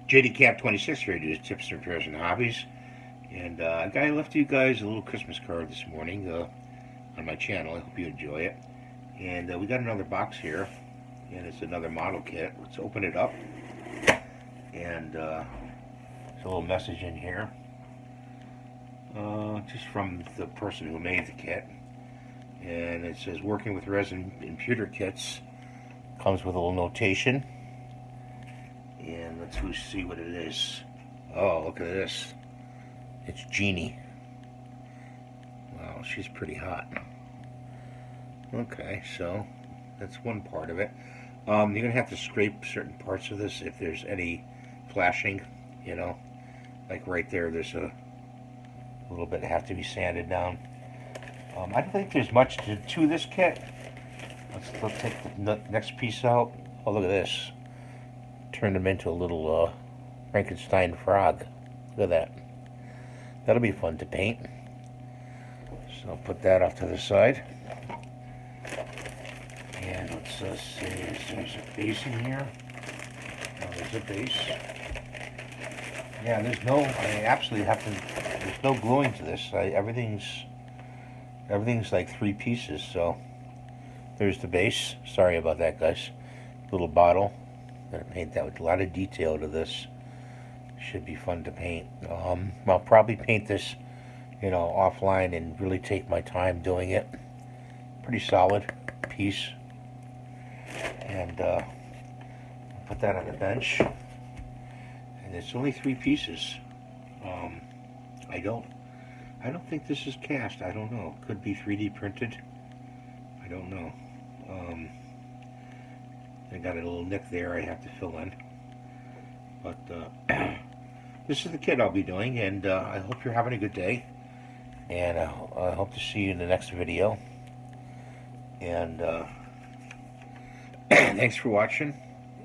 JD Cap 26 here to do tips, repairs, and hobbies. And I left you guys a little Christmas card this morning on my channel. I hope you enjoy it. And we got another box here, and it's another model kit. Let's open it up. And there's a little message in here, just from the person who made the kit. And it says, working with resin and pewter kits. Comes with a little notation. And let's see what it is. Oh, look at this. It's Jeanie. Wow, she's pretty hot. Okay, so that's one part of it. You're going to have to scrape certain parts of this if there's any flashing, you know. Like right there, there's a little bit that have to be sanded down. I don't think there's much to this kit. Let's take the next piece out. Oh, look at this. Turned him into a little Frankenstein frog. Look at that. That'll be fun to paint. So I'll put that off to the side. And let's see, there's a base in here. Oh, there's a base. Yeah, there's no, I absolutely have to, there's no gluing to this. Everything's like 3 pieces, so there's the base. Sorry about that, guys. Little bottle. Gonna paint that with a lot of detail to this. Should be fun to paint. I'll probably paint this, you know, offline and really take my time doing it. Pretty solid piece. And put that on the bench. And it's only 3 pieces. I don't think this is cast. I don't know. Could be 3D printed. I don't know. I got a little nick there I have to fill in. But this is the kit I'll be doing, and I hope you're having a good day. And I hope to see you in the next video. And thanks for watching.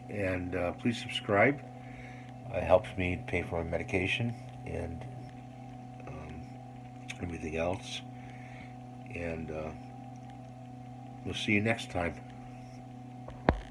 And please subscribe. It helps me pay for my medication and everything else. And we'll see you next time.